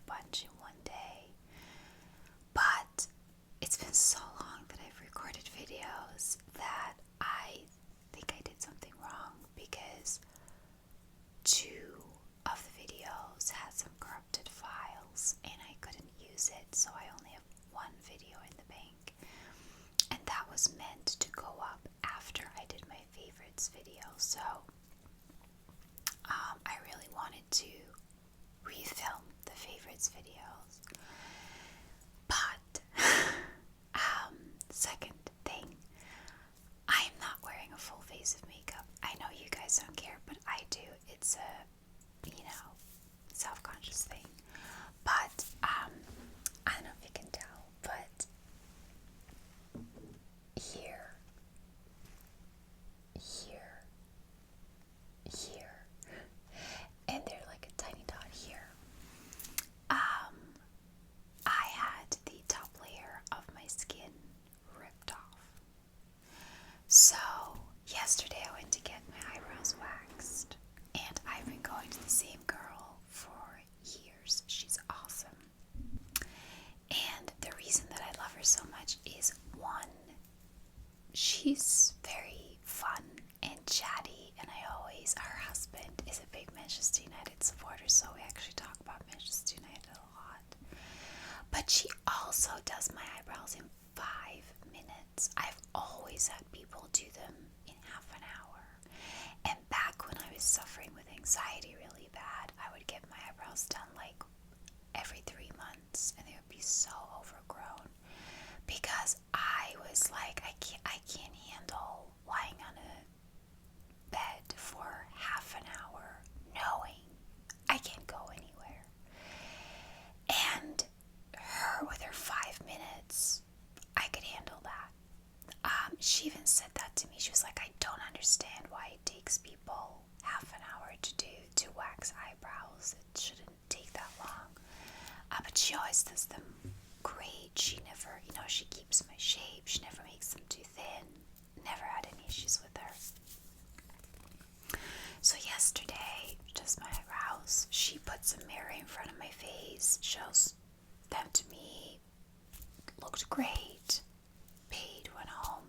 bunch in one day. But it's been so long that I've recorded videos that I think I did something wrong, because 2 of the videos had some corrupted files and I couldn't use it, so I only have 1 video in the bank, and that was meant to go up after I did my favorites video. So I really wanted to refilm the favorites videos, but second thing, I'm not wearing a full face of makeup. I know you guys don't care, but I do. It's a, self-conscious thing. But I don't know if you can tell, but here, and they're like a tiny dot here. I had the top layer of my skin ripped off. So yesterday I went to get my eyebrows waxed, and I've been going to the same girl for years. She's awesome. And the reason that I love her so much is, 1, she's very fun and chatty, and her husband is a big Manchester United supporter, so we actually talk about Manchester United a lot. But she also does my eyebrows in 5 minutes. I've always had people do them in half an hour. And back when I was suffering with anxiety really bad, I would get my eyebrows done like every 3 months, and they would be so overgrown, because I was like, I can't handle lying on a bed for half an hour knowing I can't go anywhere. And her, with her 5 minutes, I could handle that. She even said that to me. She was like, I don't understand why it takes people half an hour to wax eyebrows. It shouldn't take that long. But she always does them great. She never, she keeps my shape. She never makes them too thin. Never had any issues with her. So yesterday, just my eyebrows, she puts a mirror in front of my face, shows them to me, looked great, paid, went home.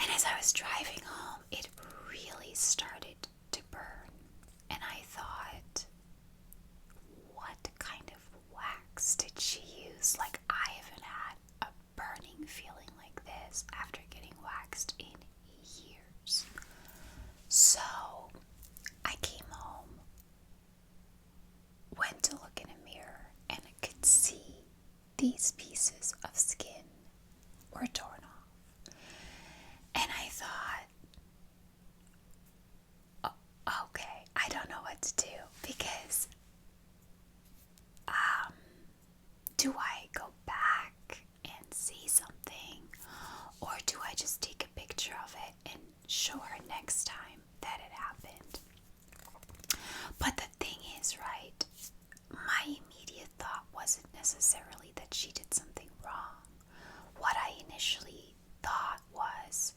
And as I was driving home, it really started to burn. And I thought, what kind of wax did she use? Like, I haven't had a burning feeling like this after getting waxed in years. So I came home, went to look in a mirror, and I could see these pieces of skin were torn off. And I thought, okay, I don't know what to do, because do I go back and say something, or do I just take a picture of it and show her next time that it happened? But the thing is, right, my immediate thought wasn't necessarily that she did something wrong. What I initially thought was,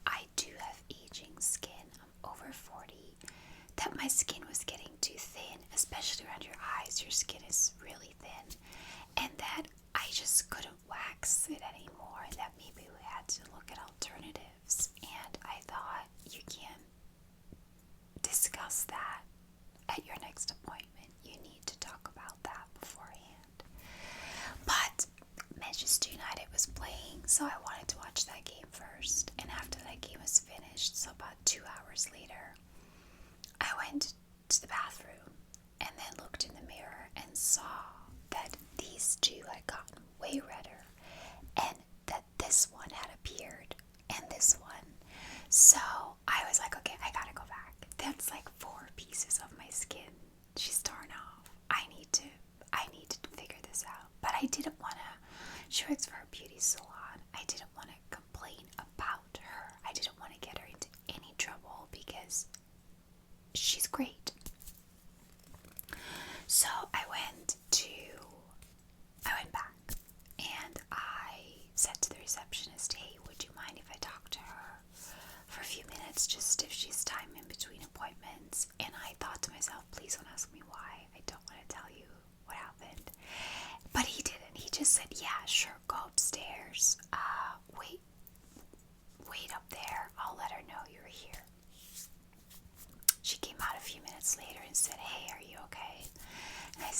I do have aging skin. I'm over 40. That my skin was getting too thin, especially around your eyes. Your skin is really thin. And that I just couldn't wax it anymore, and that maybe we had to look at alternatives. And I thought, you can discuss that at your next appointment. You need to talk about that beforehand. But Manchester United was playing, so I wanted to watch that game first. And after that game was finished, so about 2 hours later, I went to the bathroom and then looked in the mirror and saw that these 2 had gotten way redder, and that this one had appeared, and this one. So I was like, okay, I gotta go back. That's like 4 pieces of my skin she's torn off. I need to figure this out. But I didn't want to. She works for a beauty salon. I didn't want to complain about her. I didn't want to get her into any trouble, because she's great. So I went back, and I said to the receptionist, hey, would you mind if I talk to her for a few minutes, just if she's time in between appointments? And I thought to myself, please don't ask me why. I don't want to tell you what happened.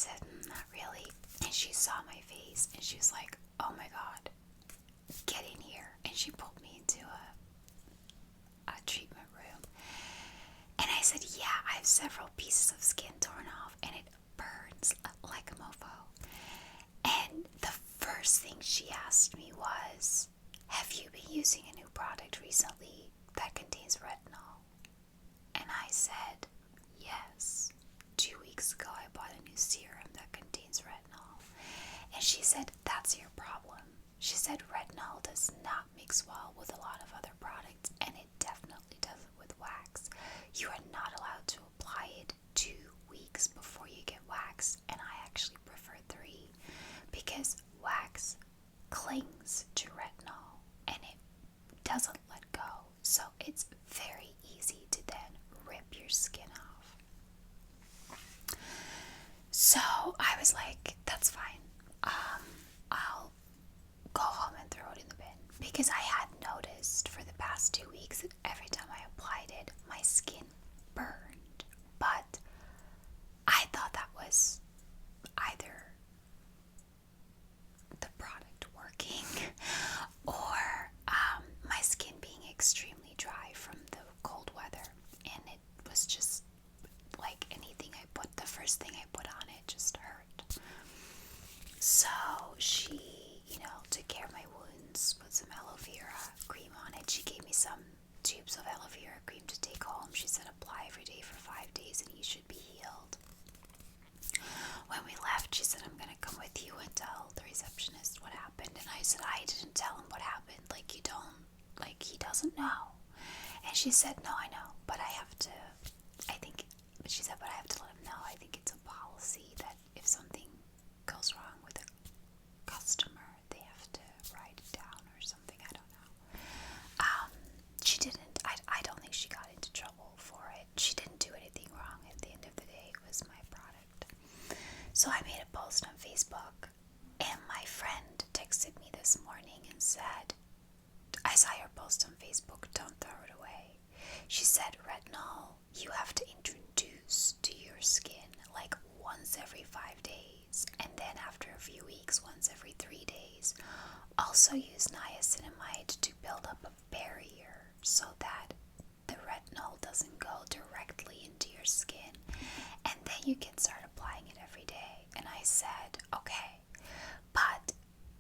said, not really. And she saw my face and she was like, oh my god, get in here. And she pulled me into a treatment room. And I said, yeah, I have several pieces of skin torn off and it burns like a mofo. And the first thing she asked me was, have you been using a new product recently that contains retinol? And I said, yes. 2 weeks ago I bought a new serum that contains retinol. And she said, that's your problem. She said retinol does not mix well with a lot of other products, and it definitely doesn't with wax. You are not allowed to apply it 2 weeks before you get wax, and I actually prefer 3 because wax clings to retinol and it doesn't let go. So it's very easy to then rip your skin off. So I was like, that's fine. I'll go home and throw it in the bin. Because I had noticed for the past 2 weeks that every time I applied it, my skin burned. But I thought that was either the product working or my skin being extremely dry from the cold weather. And it was just like anything I put, the first thing I put on it just hurt. So she, took care of my wounds, put some aloe vera cream on it. She gave me some tubes of aloe vera cream to take home. She said apply every day for 5 days and you should be healed. When we left, she said, I'm going to come with you and tell the receptionist what happened. And I said, I didn't tell him what happened. He doesn't know. And she said, no, I know, but I have to let him know. I think it's a policy that if something goes wrong with a customer, they have to write it down or something. I don't know. She didn't. I don't think she got into trouble for it. She didn't do anything wrong. At the end of the day, it was my product. So I made a post on Facebook, and my friend texted me this morning and said, I saw your post on Facebook, don't throw it away. She said, retinol, you have to introduce to your skin like once every 5 days, and then after a few weeks, once every 3 days. Also use niacinamide to build up a barrier so that the retinol doesn't go directly into your skin, and then you can start applying it every day. And I said, okay, but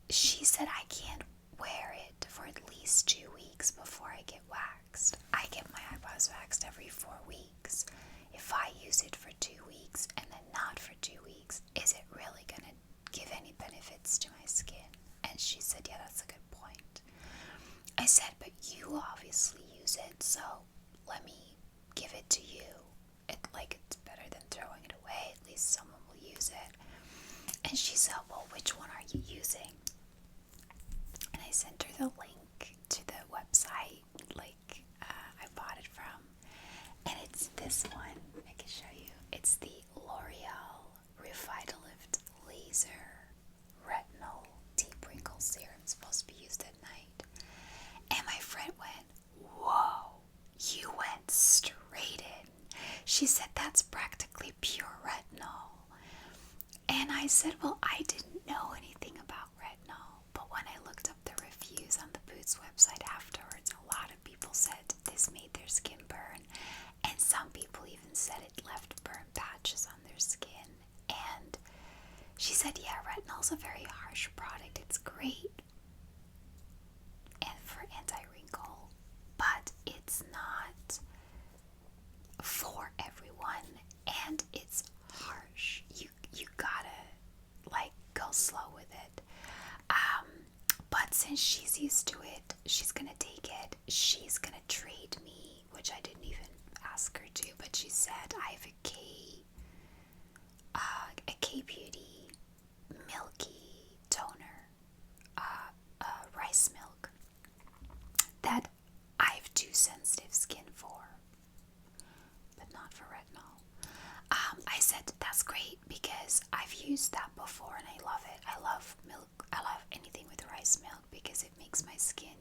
she said I can't wear it for at least 2 weeks before I get waxed. I get my eyebrows waxed every 4 weeks. If I use it for 2 weeks and then not for 2 weeks, is it really going to give any benefits to my skin? And she said, yeah, that's a good point. I said, but you obviously use it, so let me give it to you. It's better than throwing it away. At least someone will use it. And she said, well, which one are you using? And I sent her the link to the website I bought it from. And it's this one. I can show you. It's the L'Oreal Revitalift Laser Retinol Deep Wrinkle Serum. It's supposed to be used at night. And my friend went, whoa, you went straight in. She said, that's practically pure retinol. And I said, well, I didn't know anything about retinol. But when I looked up the reviews on the Boots website afterwards, a lot of people said this made their skin burn. And some people even said it left burn patches on their skin. And she said, yeah, retinol's a very harsh product. It's great and for anti-wrinkle, but it's not for everyone, and it's harsh. You gotta go slow with it. But since she's used to it, she's gonna take it. She's gonna trade me, which I didn't even ask her to, but she said I have a K-Beauty milky toner, rice milk, that I have too sensitive skin for, but not for retinol. I said that's great because I've used that before and I love it. I love milk. I love anything with rice milk because it makes my skin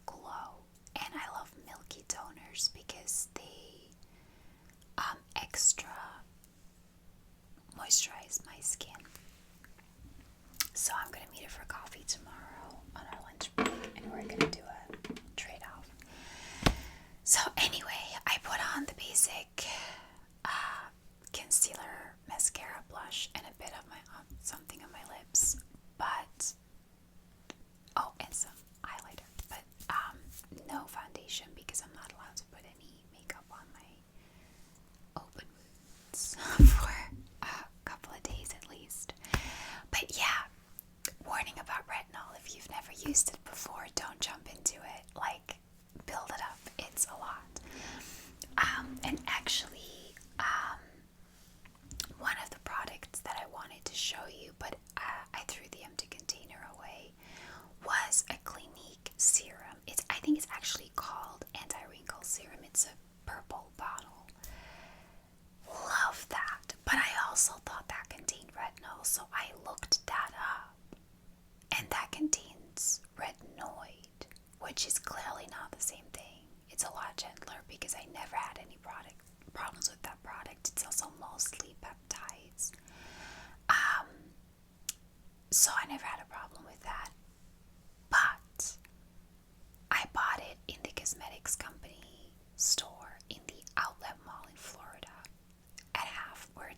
glow. And I love milky toners because they extra moisturize my skin. So I'm gonna meet her for coffee tomorrow on our lunch break, and we're gonna do a trade-off. So anyway, I put on the basic concealer, mascara, blush, and a bit of my something on my lips, but and some highlighter, but no foundation because I'm not allowed to put any makeup on my open wounds for a couple of days at least. But yeah, warning about retinol: if you've never used it before, don't jump into it. Like, build it up. It's a lot. And actually, one of the products that I wanted to show you, but I threw the empty container away, was a Clinique serum. I think it's actually called anti-wrinkle serum. It's a purple bottle. Love that. But I also thought that contained retinol, so I looked that up. And that contains retinoid, which is clearly not the same thing. It's a lot gentler because I never had any problems with that product. It's also mostly peptides. So I never had a problem with that. But I bought it in the cosmetics company store in the outlet mall in Florida at half, where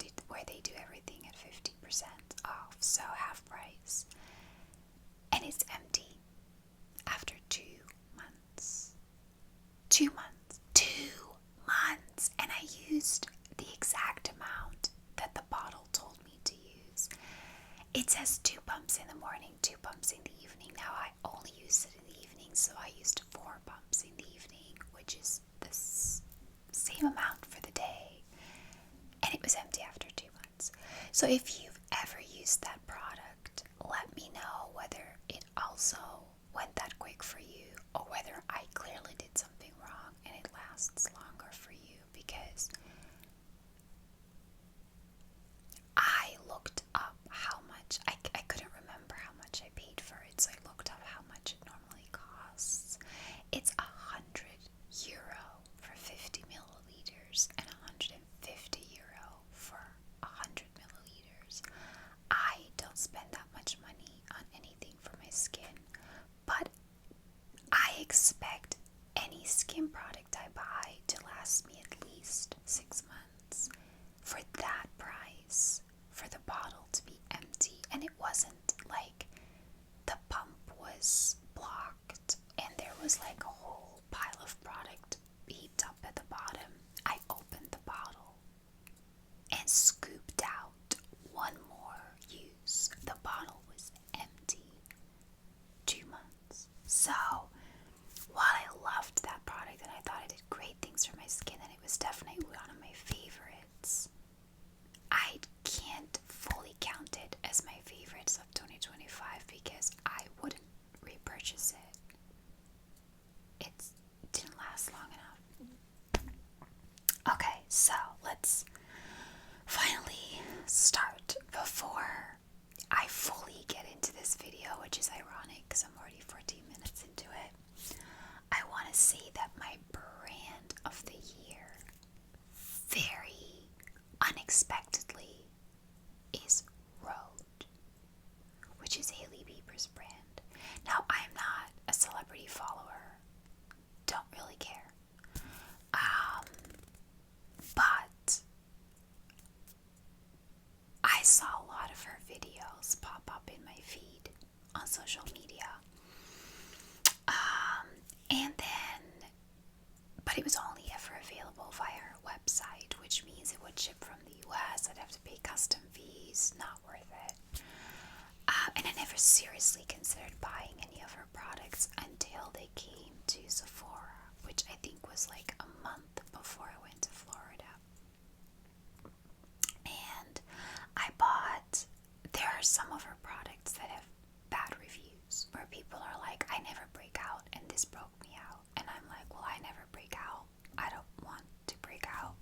they do everything at 50% off, so half price. And it's empty after 2 months. 2 months. 2 months. And I used the exact amount that the bottle told me to use. It says 2 pumps in the morning, 2 pumps in the evening. Now I only use it in the evening, so I used 4 pumps in the evening, which is the same amount for the day. And it was empty after 2 months. So if you've ever used that product, let me know whether it also went that quick for you, or whether I clearly did something wrong and it lasts longer for you, because I looked up how much, I couldn't remember how much I paid for it, so I looked up how much it normally costs. It's €100 for 50 milliliters and €150 for 100 milliliters. I don't spend that much money on anything for my skin, but I expect any skin product I buy to last me at least 6 months. For that price, for the bottle to be empty, and it wasn't like the pump was blocked and there was like a whole pile of product heaped up at the bottom. I opened the bottle and scooped out one more use. The bottle was empty. 2 months. So while I loved that product and I thought it did great things for my skin, and it was definitely one of my favorites, I can't fully count it as my favorites of 2025 because I wouldn't repurchase it. It didn't last long enough. Okay, so let's finally start before I fully get into this video, which is ironic because I'm already 14 minutes into it. I want to say that my brand of the year, very unexpectedly, is Rhode, which is Hailey Bieber's brand. Now, I'm not a celebrity follower, don't really care. But I saw a lot of her videos pop up in my feed on social media. But it was only ever available via her website, which means it would ship from the US. I'd have to pay custom fees, not worth it. And I never seriously considered buying any of her products until they came to Sephora, which I think was like a month before I went to Florida. And I bought, there are some of her products that have bad reviews, where people are like, I never break out, and this broke me out. And I'm like, well, I never break out. I don't want to break out.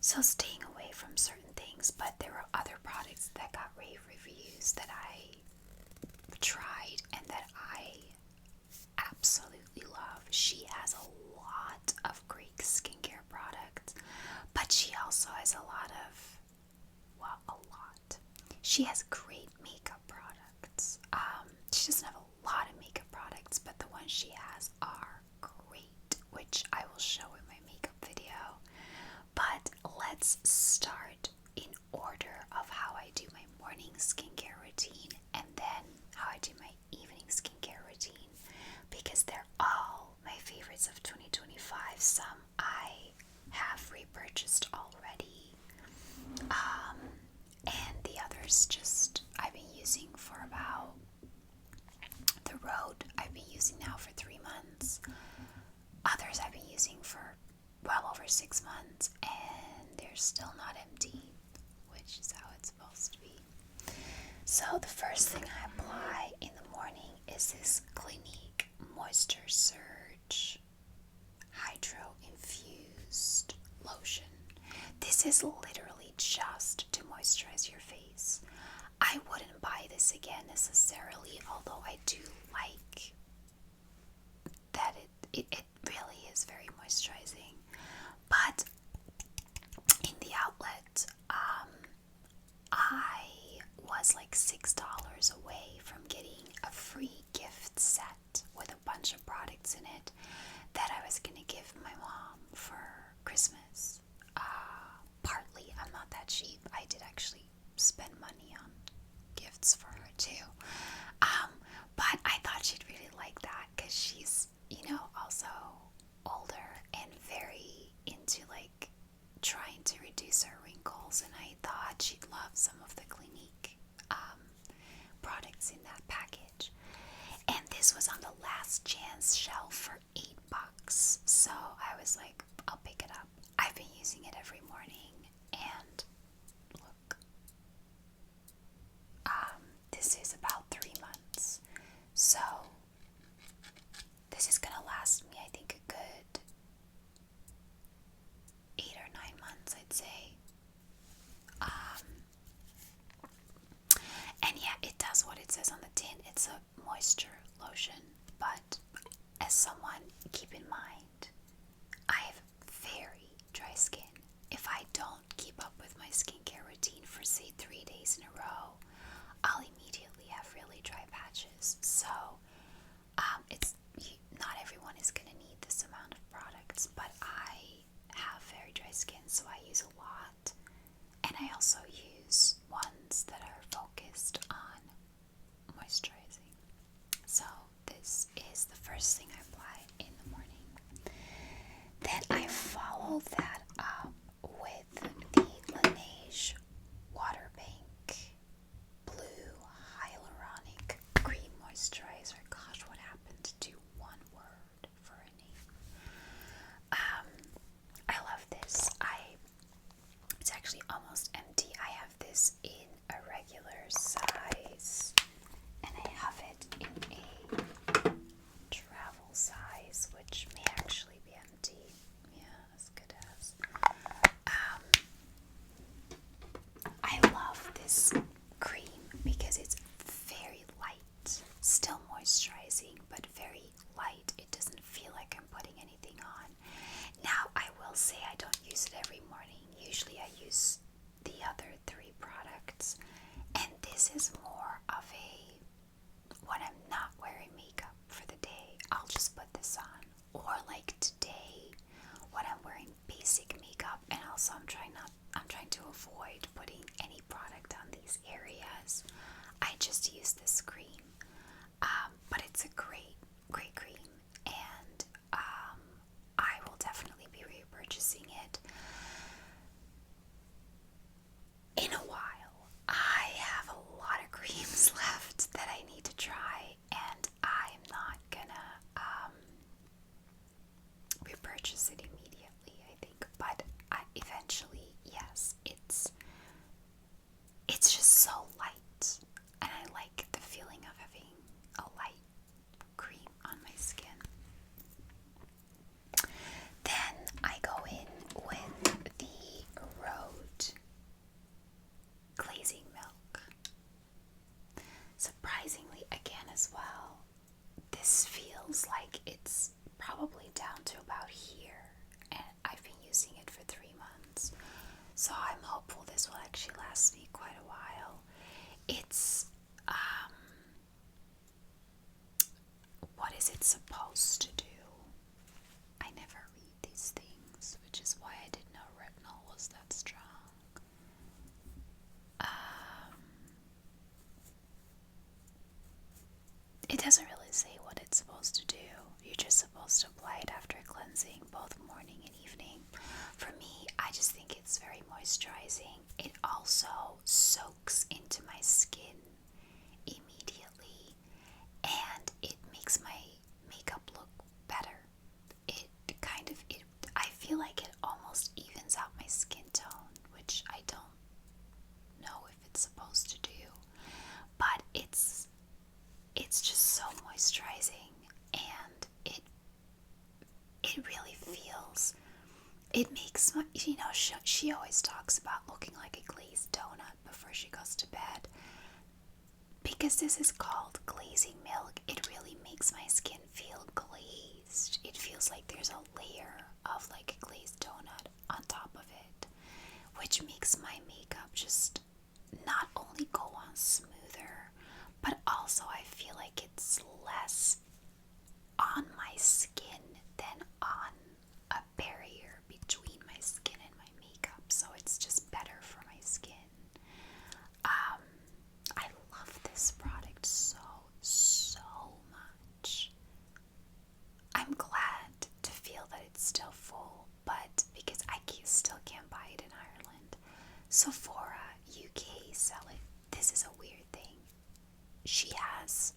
So staying away from certain things, but there were other products that got rave reviews that I tried and that I absolutely love. She has a lot of great skincare products, but she also has a lot of, well, She has great makeup products. She doesn't have a lot of makeup products, but the ones she has are great, which I will show in my makeup video. But let's start in order of how I do my morning skincare routine and then how I do my evening skincare routine, because they're all my favorites of 2025. Some I have repurchased already, and the others just I've been using for about the Road I've been using now for 3 months. Others I've been using for well over 6 months, and they're still not empty, which is how it's supposed to be. So the first thing I apply in the morning is this Clinique Moisture Surge Hydro Infused Lotion. This is literally just to moisturize your face. I wouldn't buy this again necessarily, although I do like that it really is very moisturizing. But in the outlet, I was like $6 away from getting a free gift set with a bunch of products in it that I was going to give my mom for Christmas. Partly, I'm not that cheap. I did actually spend money on gifts for her too. But I thought she'd really like that because she's, also older and very into like trying to reduce her wrinkles, and I thought she'd love some of the Clinique products in that package. And this was on the last chance shelf for $8, so I was like, I'll pick it up. I've been using it every morning, and look, this is about 3 months, so this is gonna last me, I think, a good 8 or 9 months, I'd say. And yeah, it does what it says on the tin. It's a moisture lotion, but as someone, keep in mind, I have very dry skin. If I don't keep up with my skincare routine for say 3 days in a row, I'll immediately have really dry patches. So not everyone is going to need this amount of products, but I have very dry skin, so I use a lot. And I also use ones that are focused on moisturizing. So this is the first thing I apply in the morning. Then I follow that up with the Laneige Water Bank Blue Hyaluronic Cream Moisturizer. Gosh, what happened to one word for a name? I love this. It's actually almost empty. I have this in a regular size, and I have it in a travel size, which may actually be empty. Yeah, as good as. I love this cream because it's very light, still moisturizing, but very light. It doesn't feel like I'm putting anything on. Now, I will say I don't use it every morning. Usually I use the other 3 products, and this is more of a, when I'm not wearing makeup for the day, I'll just put this on. Or like today, when I'm wearing basic makeup, and also I'm trying to avoid putting any product on these areas, I just use this cream. But it's a great cream, and I will definitely be repurchasing it in a while. I have a lot of creams left that I need to try, and I'm not gonna repurchase it immediately, I think. But eventually, yes, it's just so light, and I like the feeling of having a light cream on my skin. Then I go in with the Road Glazing Milk. Surprisingly, again as well, this feels like it's probably down to about here, and I've been using it for 3 months, so I'm hopeful this will actually last me quite a while. it's supposed to do. I never read these things, which is why I didn't know retinol was that strong. It doesn't really say what it's supposed to do. You're just supposed to apply it after cleansing, both morning and evening. For me, I just think it's very moisturizing. It also soaks into my skin immediately, and it makes my makeup look better. I feel like it almost evens out my skin tone, which I don't know if it's supposed to do, but it's just so moisturizing, and it really feels, it makes my, she always talks about looking like a glazed donut before she goes to bed. Because this is called glazing milk, it really makes my skin feel glazed. It feels like there's a layer of like a glazed donut on top of it, which makes my makeup just not only go on smoother, but also I feel like it's less on my skin than on a barrier between my skin and my makeup. So it's just better for my skin. I love this product so much. I'm glad to feel that it's still full, but because still can't buy it in Ireland. Sephora UK sell it. This is a weird thing. She has,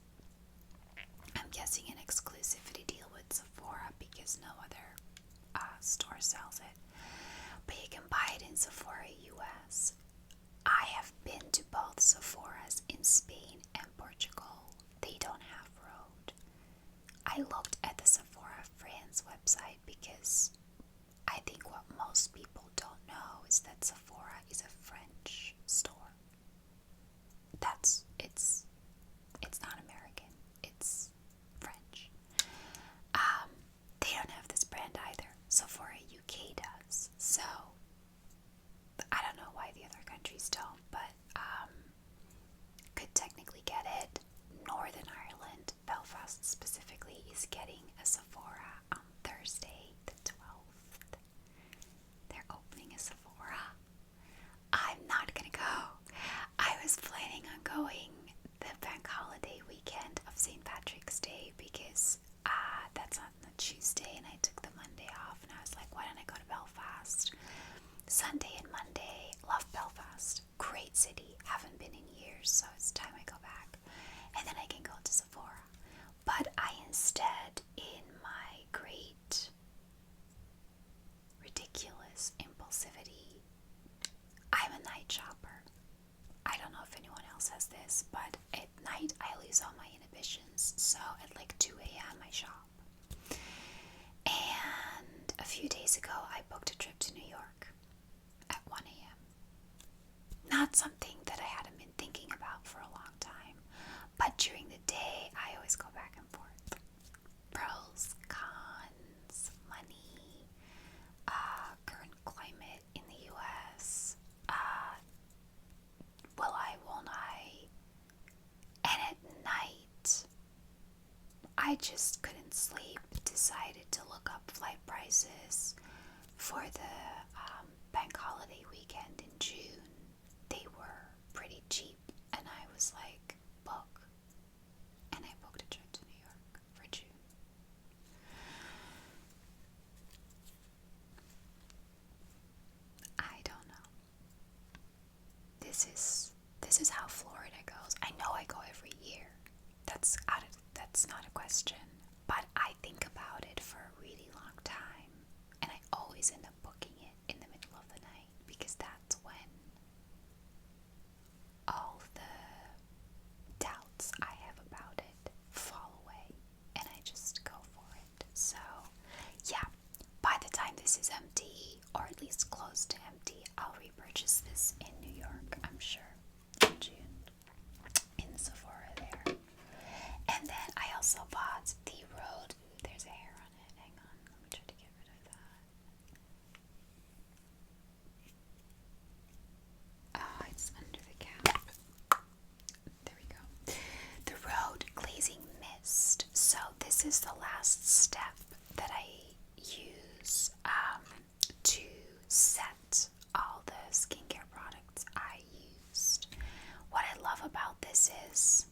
I'm guessing, an exclusivity deal with Sephora because no other store sells it. But you can buy it in Sephora US. I have been to both Sephoras in Spain and Portugal. They don't have Rhode. I looked at the Sephora France website because I think what most people don't know is that Sephora is a French store. It's not American. It's French. They don't have this brand either. Sephora UK does. So I don't know why the other countries don't, but could technically get it. Northern Ireland, Belfast specifically, is getting a Sephora on Thursday the 12th. They're opening a Sephora. I'm not gonna go. I was planning on going the bank holiday weekend of St. Patrick's Day because that's on the Tuesday and I took the Monday off, and I was like, why don't I go to Belfast? Sunday and Monday. Love Belfast. Great city. Haven't been in years, so it's time I go back. And then I can go to Sephora. But I instead, in my great ridiculous impulsivity, I'm a night shopper. I don't know if anyone else has this, but at night I lose all my inhibitions. So at like 2 a.m. I shop. And a few days ago I booked a trip to New York at 1 a.m. Not something that I hadn't been thinking about for a long time, but during the day I always go back and forth. Pros, cons, money, current climate in the US, will I, won't I, and at night I just couldn't sleep, decided to look up flight prices for the bank holiday weekend in June. They were pretty cheap, and I was like, book. And I booked a trip to New York for June. I don't know. This is how Florida goes. I know I go every year. That's not a question. But I think about it for a really long time, and I always end up booking it in the middle of the night because that's when all the doubts I have about it fall away, and I just go for it. So, yeah, by the time this is empty, or at least close to empty, I'll repurchase this in New York, I'm sure, in June, in Sephora there. And then I also bought the Rhode. Ooh, there's a hair on it. Hang on, let me try to get rid of that. is the last step that I use to set all the skincare products I used. What I love about this is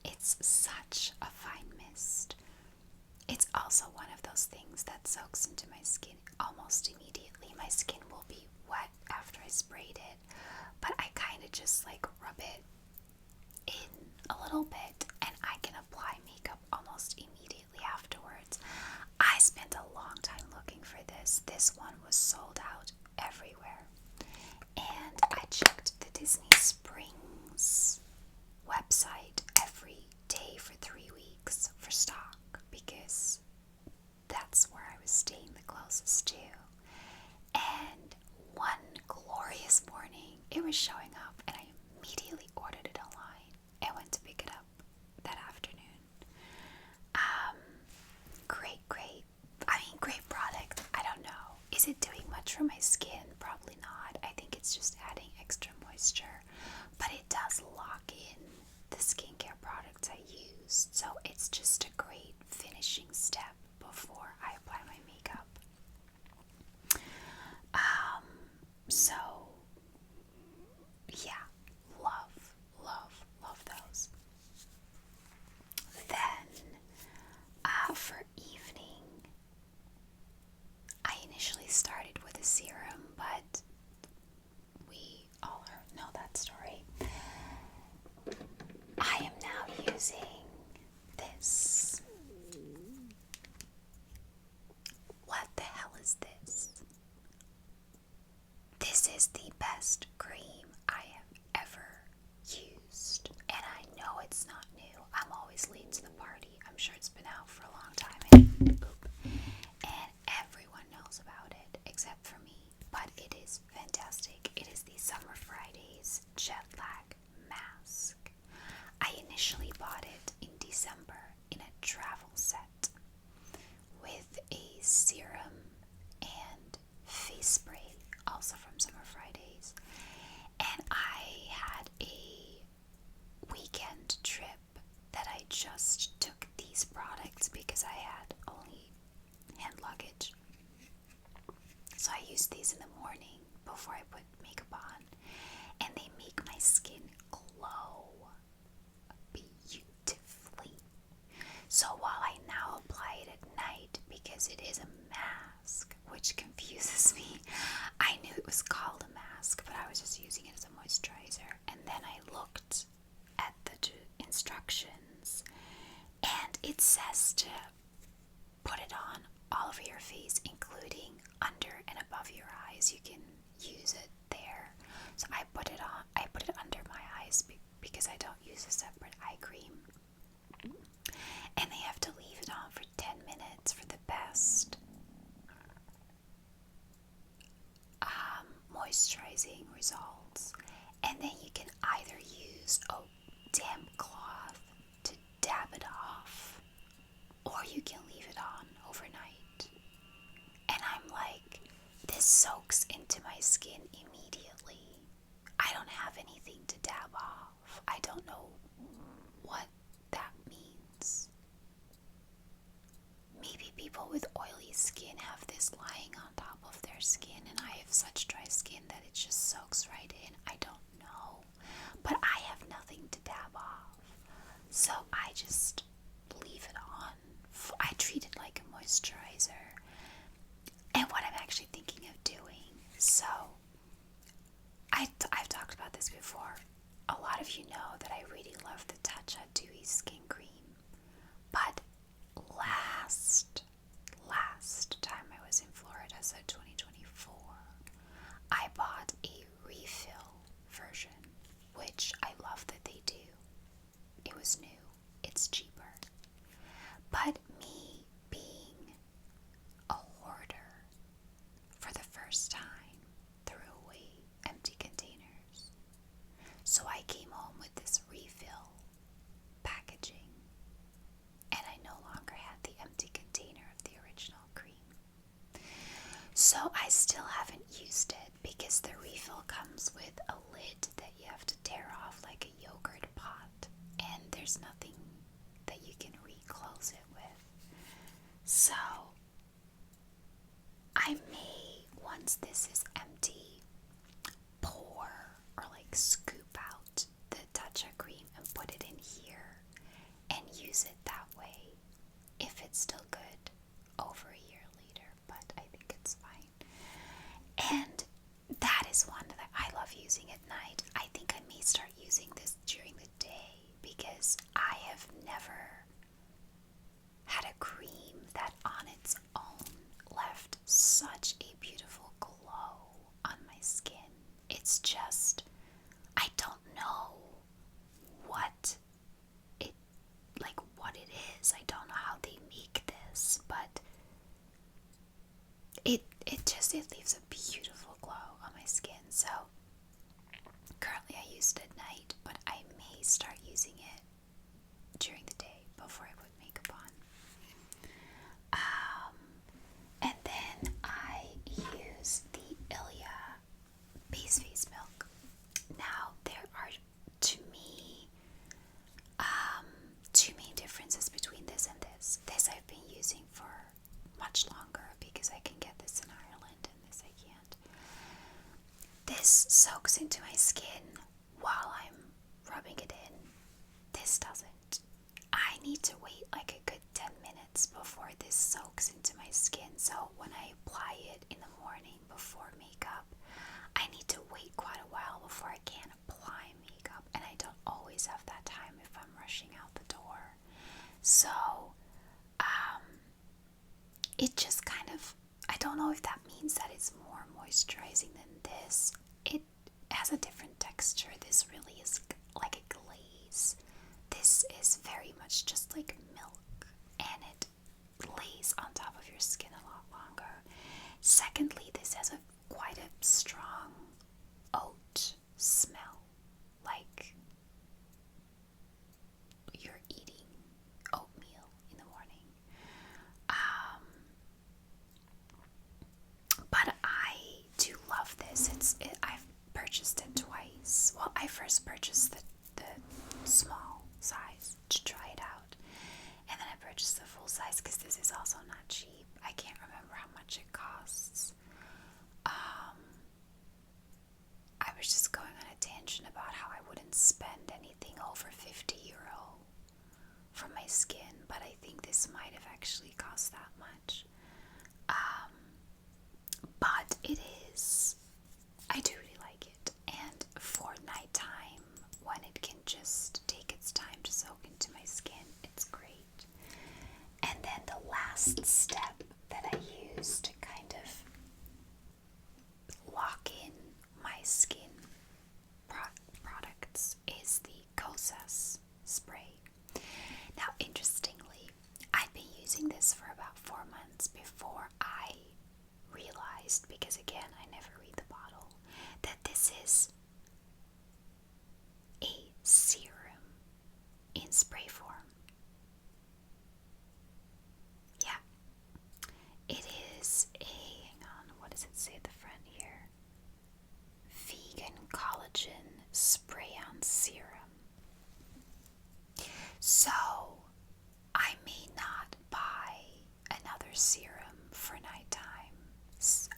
it's such a fine mist. It's also one of those things that soaks into my skin almost immediately. My skin will be wet after I sprayed it, but I kind of just like rub it in a little bit and I can apply makeup almost immediately afterwards. I spent a long time looking for this. This one was sold out everywhere. And I checked the Disney Springs website every day for 3 weeks for stock because that's where I was staying the closest to. And one glorious morning, it was showing up and I immediately ordered it online and went to pick it up that afternoon. Great product. I don't know. Is it doing much for my skin? Probably not. I think it's just adding extra moisture, but it does lock in the skincare products I use, so it's just a great finishing step before I apply my makeup. So yeah, love those. Then for evening, I initially started with a serum, but we all know that story. I am now using this. What the hell is this? This is the best cream I have ever used, and I know it's not new. I'm always late to the party. I'm sure it's been out for a long time, and everyone knows about it except for me, but it is fantastic. It is the Summer Fridays Jet Lag Mask. I initially bought it in December in a travel set with a serum and face spray, also from Summer Fridays. And I had a weekend trip that I just took these products because I had only hand luggage. So I used these in the morning before I put makeup on, and they make my skin glow beautifully. So while I now apply it at night because it is a mask, which confuses me. I knew it was called a mask, but I was just using it as a moisturizer. And then I looked at the instructions, and it says to put it on all over your face, including under and above your eyes. You can use it there. So I put it on. I put it under my eyes because I don't use a separate eye cream. And they have to leave it on for 10 minutes for the best moisturizing results. And then you can either use a damp cloth to dab it off, or you can leave it on overnight. And I'm like, this soaks into my skin immediately. I don't have anything to dab off. I don't know what that means. Maybe people with oily skin have this lying on top of their skin, and I have such dry skin that it just soaks right in. I don't know. But I have nothing to dab off. So I just leave it on. I treat it like a moisturizer. And what I'm actually thinking of doing, so I've talked about this before. A lot of you know that I really love the Tatcha Dewy Skin Cream. But last time I was in Florida, so 2024, I bought a refill version, which I love that they do. It was new. It's cheaper. But me being a hoarder for the first time threw away empty containers. So I came home with this refill packaging, and I no longer had the empty container of the original cream. So it's still good over a year later, but I think it's fine. And that is one that I love using at night. I think I may start using this during the day because I have never had a cream that on its own left such a beautiful glow on my skin. It's just, I don't know what what it is. I don't know how they make this, but it leaves a beautiful glow on my skin. So currently I use it at night, but I may start using it during the day before I put makeup on. And then I use the Ilia Base Face Milk. Now there are, to me, two main differences between this and this. This I've been using for much longer because I can get this in Ireland and this I can't. This soaks into my skin while I'm rubbing it in. This doesn't. I need to wait like a good 10 minutes before this soaks into my skin. So when I apply it in the morning before makeup, I need to wait quite a while before I can apply makeup, and I don't always have that time if I'm rushing out the door. So it just kind of, I don't know if that means that it's more moisturizing than this. It has a different texture. This really is like a glaze. This is very much just like milk, and it lays on top of your skin a lot longer. Secondly, this has quite a strong oat smell, like you're eating oatmeal in the morning. But I do love this. I've purchased it twice. Well, I first purchased the small size to try it out, and then I purchased the full size because this is also not cheap. I can't remember how much it costs. I was just going on a tangent about how I wouldn't spend anything over €50 for my skin, but I think this might have actually cost that much. But it is, I do really like it, and for nighttime, when it can just take its time to soak into my skin, it's great. And then the last step that I use to kind of lock in my skin products is the Kosas spray. Now, interestingly, I've been using this for about 4 months before I realized, because again, I never read the bottle, that this is a serum in spray form. Yeah, it is hang on, what does it say at the front here? Vegan collagen spray on serum. So I may not buy another serum for nighttime.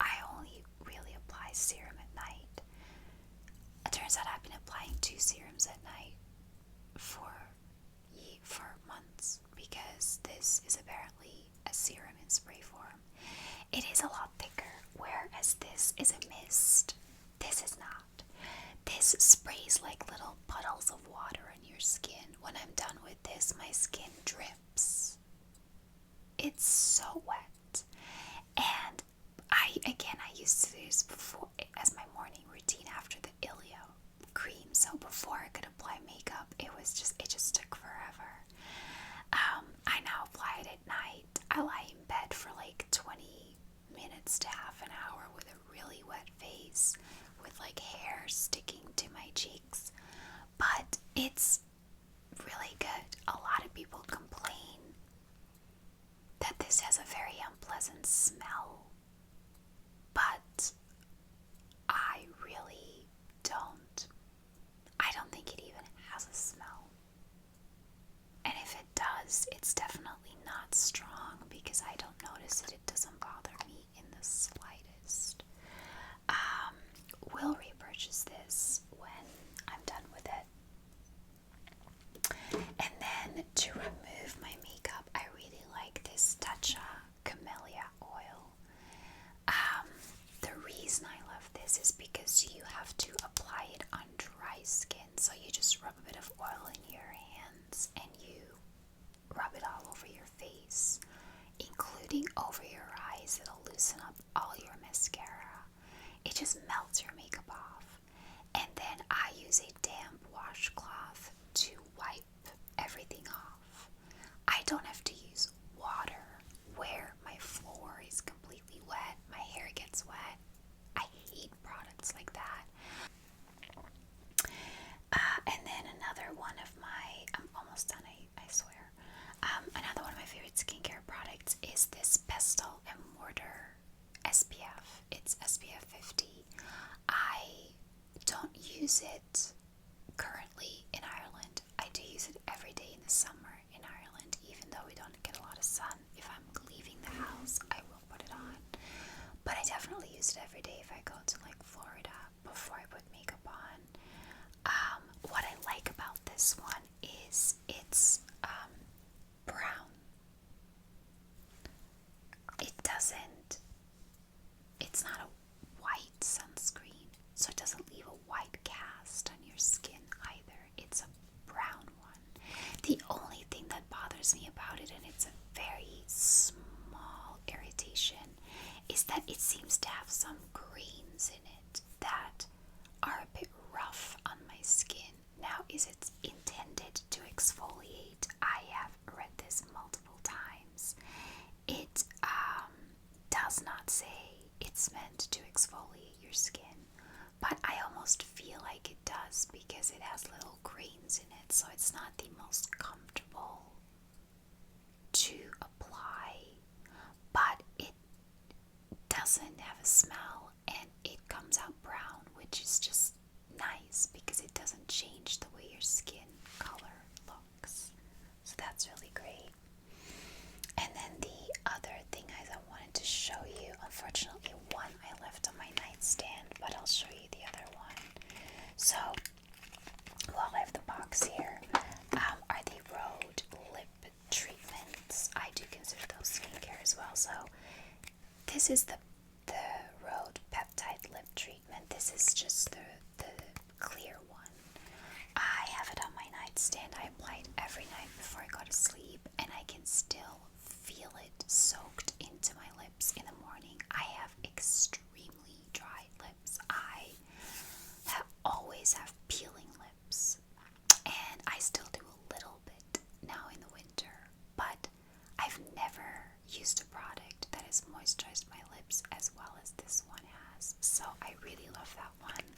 I only really apply serum at night. It turns out I've been applying 2 serums at night for months because this is apparently a serum in spray form. It is a lot thicker, whereas this is a mist. This is not. This sprays like little puddles of water on your skin. When I'm done with this, my skin drips. It's so wet. And I used to do this before as my morning routine after the Ilia cream. So before I could apply makeup, it just took forever. I now apply it at night. I lie in bed for like 20 minutes to half an hour with a really wet face, with like hair sticking to my cheeks. But it's really good. A lot of people complain that this has a very unpleasant smell, but I really don't. I don't think it even has a smell. And if it does, it's definitely not strong because I don't notice it. It doesn't bother me in the slightest. Will repurchase this when I'm done with it. And then to remove my makeup, I really like this is you have to apply it on dry skin. So you just rub a bit of oil in your hands and you rub it all over your face, including over your eyes. It'll loosen up all your mascara. It just melts your makeup off. And then I use a damp washcloth to wipe everything off. I don't have to use water where my floor is completely wet, my hair gets wet. I hate products like that. And then another one of my, I'm almost done, I swear. Another one of my favorite skincare products is this Pestle and Mortar SPF. It's SPF 50. I don't use it currently in Ireland. I do use it every day in the summer in Ireland, even though we don't get a lot of sun. If I'm leaving the house, I will put it on. But I definitely use it every day if I go to like Florida before I put makeup on. What I like about this one is it's brown. It's not a white sunscreen, so it doesn't leave a white cast on your skin either. It's a brown one. The only thing that bothers me about it, and it's a very small irritation, is that it seems to have some grains in it that are a bit rough on my skin. Now, is it intended to exfoliate? I have read this multiple times. It does not say it's meant to exfoliate your skin, but I almost feel like it does because it has little grains in it, so it's not the most comfortable to apply, but it doesn't have a smell and it comes out brown, which is just nice because it doesn't change the way your skin color looks. So that's really great. And then the other thing I wanted to show you, unfortunately one I left on my nightstand, but I'll show you the other one. So while I have the box here, are the Rhode lip treatments. I do consider those skincare as well. So this is the Rhode peptide lip treatment. This is just the clear one. I have it on my nightstand. I apply it every night before I go to sleep, and I can still feel it soaked into my lips in the morning. I have extremely dry lips. I always have peeling lips, and I still do a little bit now in the winter, but I've never used a product that has moisturized my lips as well as this one has, so I really love that one.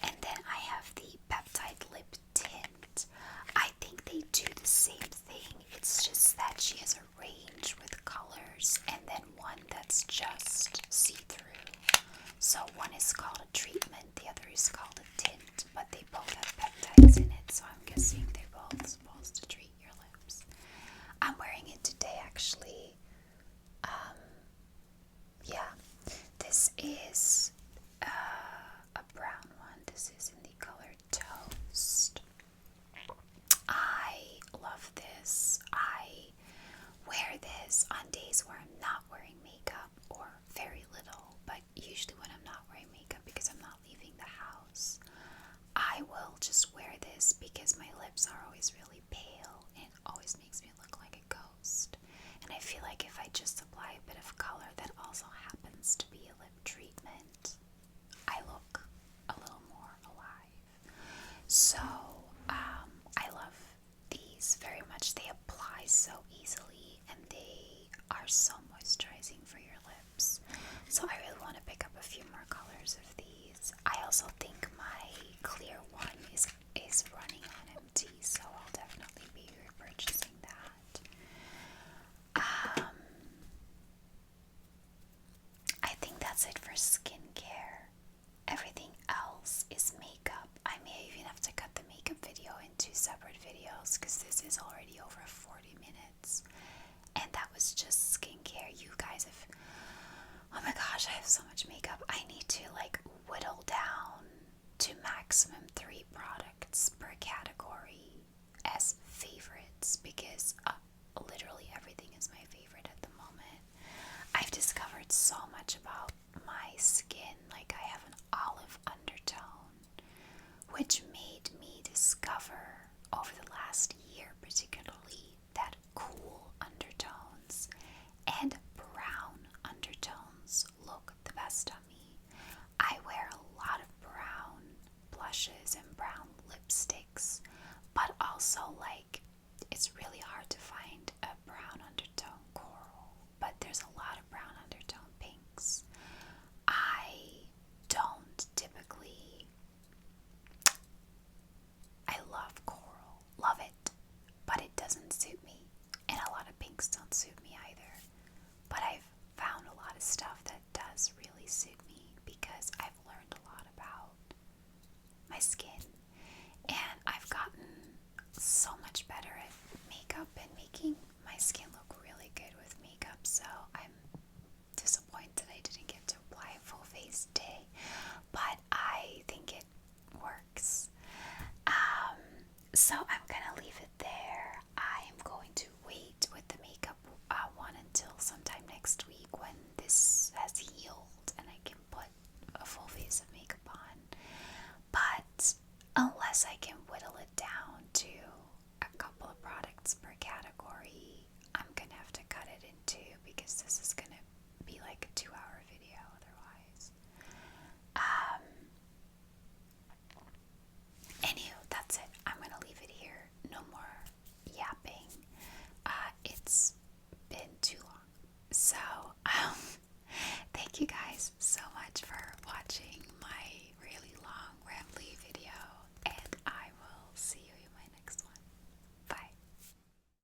And then I have the peptide lip tint. I think they do the same thing, it's just that she has a range with colors and then one that's just see-through. So one is called a treatment, the other is called a tint, but they both have peptides in it, so I'm guessing they're both supposed to treat your lips. I'm wearing it today actually. Yeah, this is a brown one. This is in the color Toast. I love this. I wear this on days where I'm not wearing makeup, or very little, but usually when I'm not wearing makeup because I'm not leaving the house. I will just wear this because my lips are always really pale and it always makes me look like a ghost. And I feel like if I just apply a bit of color that also happens to be a lip treatment, I look a little more alive. So I love these very much. They apply so easily and they are so moisturizing for your lips. So I really want to pick up a few more colors of these. I also think my clear one is running on empty, so I'll definitely be repurchasing that. I think that's it for skincare. Everything else is makeup. I may even have to cut the makeup video into separate videos because this is already over 40 minutes. And that was just skincare. You guys have... Oh my gosh, I have so much makeup. I need to whittle down to maximum 3 products per category as favorites because literally everything is my favorite at the moment. I've discovered so much about my skin. Like I have an olive doesn't suit me, and a lot of pinks don't suit me either. But I've found a lot of stuff that does really suit me because I've learned a lot about my skin, and I've gotten so much better at makeup and making my skin look really good with makeup. So I'm disappointed I didn't get to apply a full face today, but I think it works. So I'm gonna leave it there. I am going to wait with the makeup one until sometime next week when this has healed and I can put a full face of makeup on. But unless I can whittle it down to a couple of products per category, I'm gonna have to cut it in two because this is gonna be like a 2-hour video otherwise.